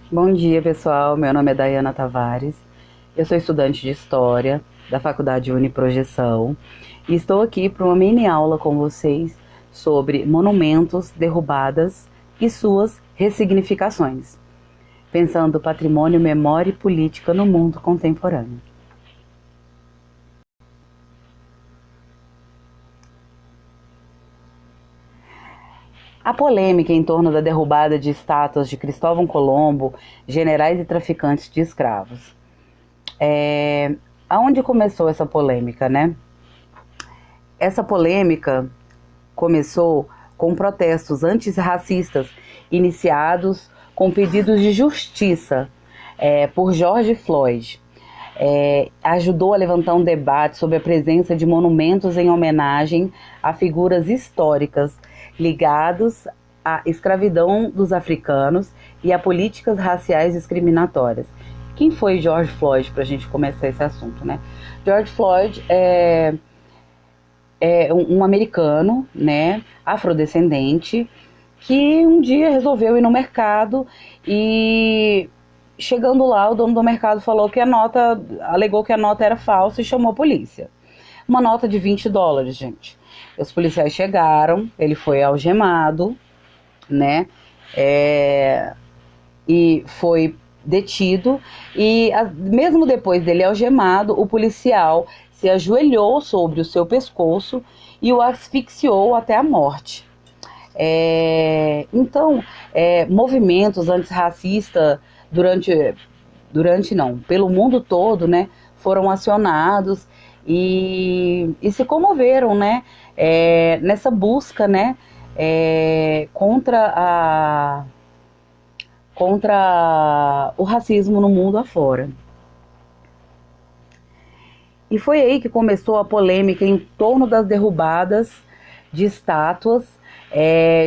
Bom dia, pessoal. Meu nome é Dayana Tavares. Eu sou estudante de História da Faculdade Uniprojeção e estou aqui para uma mini aula com vocês sobre monumentos, derrubadas e suas ressignificações, pensando patrimônio, memória e política no mundo contemporâneo. A polêmica em torno da derrubada de estátuas de Cristóvão Colombo, generais e traficantes de escravos. Aonde começou essa polêmica, né? Essa polêmica começou com protestos antirracistas iniciados com pedidos de justiça por George Floyd. Ajudou a levantar um debate sobre a presença de monumentos em homenagem a figuras históricas ligados à escravidão dos africanos e a políticas raciais discriminatórias. Quem foi George Floyd, para a gente começar esse assunto, né? George Floyd é um americano, né, afrodescendente, que um dia resolveu ir no mercado e chegando lá, o dono do mercado falou que alegou que a nota era falsa e chamou a polícia. Uma nota de US$ 20, gente. Os policiais chegaram, ele foi algemado, né, e foi detido e mesmo depois dele algemado, o policial se ajoelhou sobre o seu pescoço e o asfixiou até a morte. Então, movimentos antirracistas pelo mundo todo, né, foram acionados e se comoveram, né, nessa busca, né, contra o racismo no mundo afora. E foi aí que começou a polêmica em torno das derrubadas de estátuas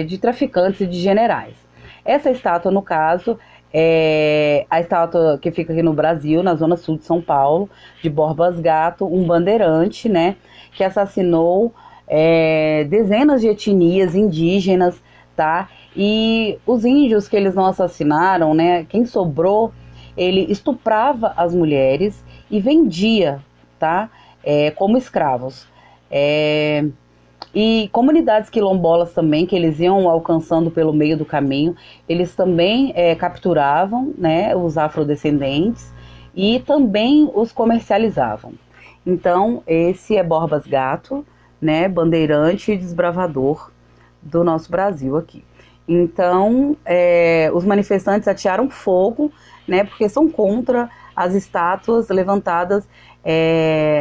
de traficantes e de generais. Essa estátua, no caso, é a estátua que fica aqui no Brasil, na zona sul de São Paulo, de Borbas Gato, um bandeirante, né, que assassinou dezenas de etnias indígenas, tá? E os índios que eles não assassinaram, né, quem sobrou, ele estuprava as mulheres e vendia, tá? Como escravos. E comunidades quilombolas também, que eles iam alcançando pelo meio do caminho, eles também capturavam, né, os afrodescendentes e também os comercializavam. Então, esse é Borbas Gato, né, bandeirante e desbravador do nosso Brasil aqui. Então, os manifestantes atearam fogo, né, porque são contra as estátuas levantadas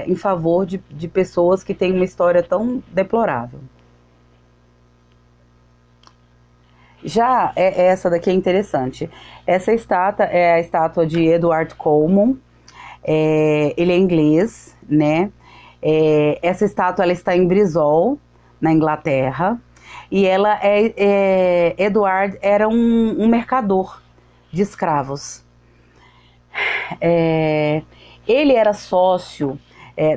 em favor de pessoas que têm uma história tão deplorável. Já essa daqui é interessante. Essa estátua é a estátua de Edward Colman. Ele é inglês, né? Essa estátua ela está em Bristol, na Inglaterra. E Edward era um mercador de escravos. Ele era sócio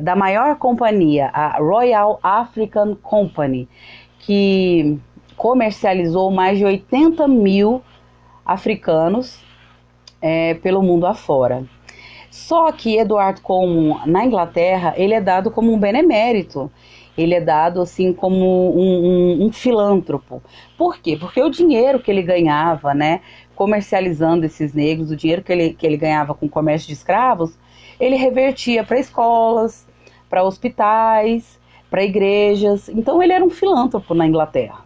da maior companhia, a Royal African Company, que comercializou mais de 80 mil africanos pelo mundo afora. Só que Edward Colman, na Inglaterra, ele é dado como um benemérito. Ele é dado assim como um filântropo. Por quê? Porque o dinheiro que ele ganhava, né, comercializando esses negros, o dinheiro que ele ganhava com o comércio de escravos, ele revertia para escolas, para hospitais, para igrejas. Então ele era um filântropo na Inglaterra.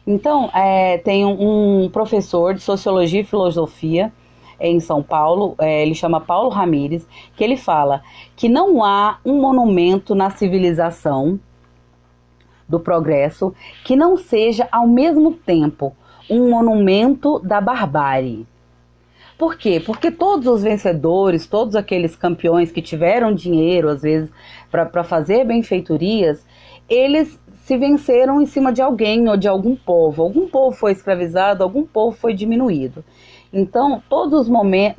Então, tem um professor de Sociologia e Filosofia em São Paulo, ele chama Paulo Ramires, que ele fala que não há um monumento na civilização do progresso que não seja, ao mesmo tempo, um monumento da barbárie. Por quê? Porque todos os vencedores, todos aqueles campeões que tiveram dinheiro, às vezes, para fazer benfeitorias, eles se venceram em cima de alguém ou de algum povo. Algum povo foi escravizado, algum povo foi diminuído. Então, todos os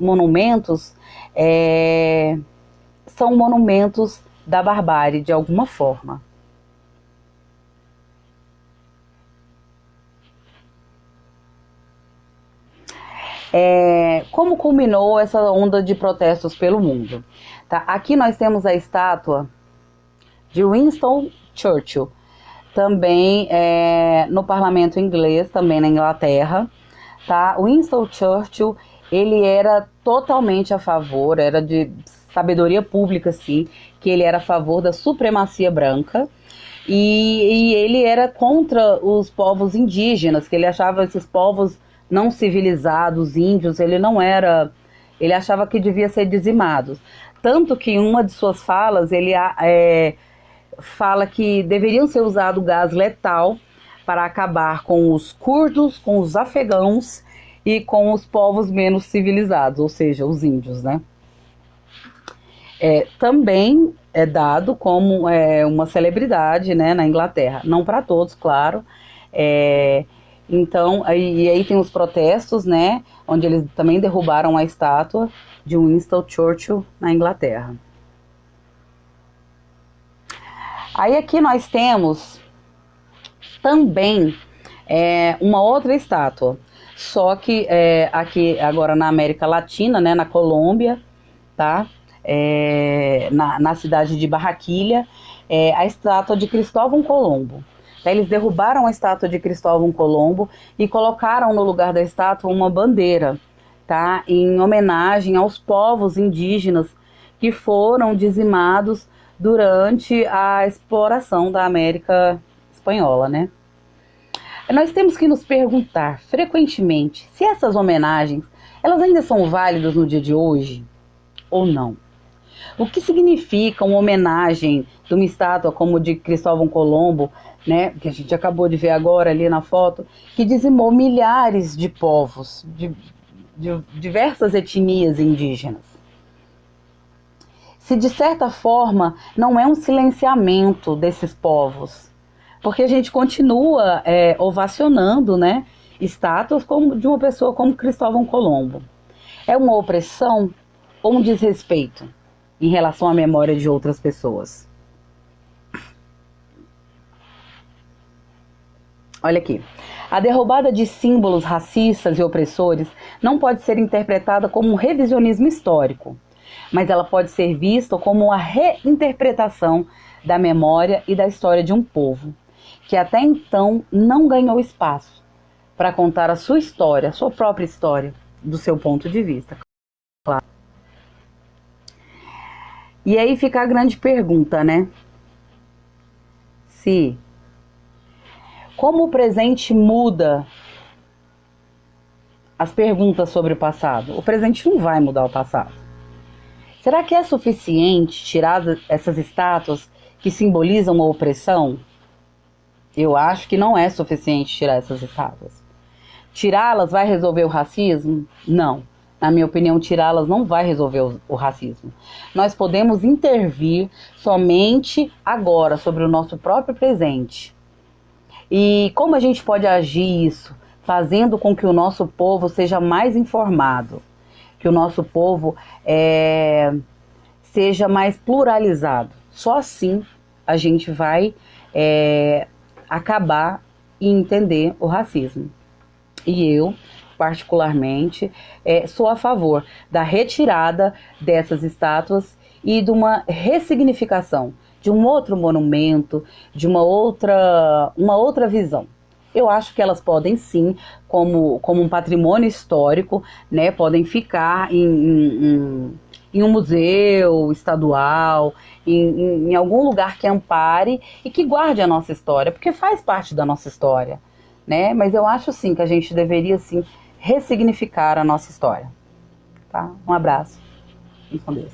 monumentos são monumentos da barbárie, de alguma forma. como culminou essa onda de protestos pelo mundo? Tá? Aqui nós temos a estátua de Winston Churchill, também no parlamento inglês, também na Inglaterra. Tá? Winston Churchill, ele era totalmente a favor, era de sabedoria pública, sim, que ele era a favor da supremacia branca. E ele era contra os povos indígenas, que ele achava esses povos não civilizados, índios, ele achava que devia ser dizimados. Tanto que em uma de suas falas, ele fala que deveriam ser usado gás letal para acabar com os curdos, com os afegãos e com os povos menos civilizados, ou seja, os índios, né? Também é dado como uma celebridade, né, na Inglaterra. Não para todos, claro. Então, aí tem os protestos, né, onde eles também derrubaram a estátua de Winston Churchill na Inglaterra. Aí aqui nós temos também uma outra estátua, só que aqui agora na América Latina, né, na Colômbia, tá? Na cidade de Barranquilla, a estátua de Cristóvão Colombo. Eles derrubaram a estátua de Cristóvão Colombo e colocaram no lugar da estátua uma bandeira, tá? Em homenagem aos povos indígenas que foram dizimados durante a exploração da América Espanhola, né? Nós temos que nos perguntar frequentemente se essas homenagens, elas ainda são válidas no dia de hoje ou não. O que significa uma homenagem de uma estátua como de Cristóvão Colombo, né, que a gente acabou de ver agora ali na foto, que dizimou milhares de povos, de diversas etnias indígenas? Se de certa forma não é um silenciamento desses povos, porque a gente continua ovacionando, né, estátuas de uma pessoa como Cristóvão Colombo. É uma opressão ou um desrespeito em relação à memória de outras pessoas? Olha aqui. A derrubada de símbolos racistas e opressores não pode ser interpretada como um revisionismo histórico, mas ela pode ser vista como uma reinterpretação da memória e da história de um povo, que até então não ganhou espaço para contar a sua história, a sua própria história, do seu ponto de vista. Claro. E aí fica a grande pergunta, né? Como o presente muda as perguntas sobre o passado? O presente não vai mudar o passado. Será que é suficiente tirar essas estátuas que simbolizam a opressão? Eu acho que não é suficiente tirar essas estátuas. Tirá-las vai resolver o racismo? Não. Na minha opinião, tirá-las não vai resolver o racismo. Nós podemos intervir somente agora sobre o nosso próprio presente. E como a gente pode agir isso? Fazendo com que o nosso povo seja mais informado, que o nosso povo seja mais pluralizado. Só assim a gente vai acabar e entender o racismo. E eu, particularmente, sou a favor da retirada dessas estátuas e de uma ressignificação, de um outro monumento, de uma outra visão. Eu acho que elas podem sim, como um patrimônio histórico, né, podem ficar em um museu estadual, em algum lugar que ampare e que guarde a nossa história, porque faz parte da nossa história, né? Mas eu acho sim que a gente deveria sim ressignificar a nossa história. Tá? Um abraço. Fique com Deus.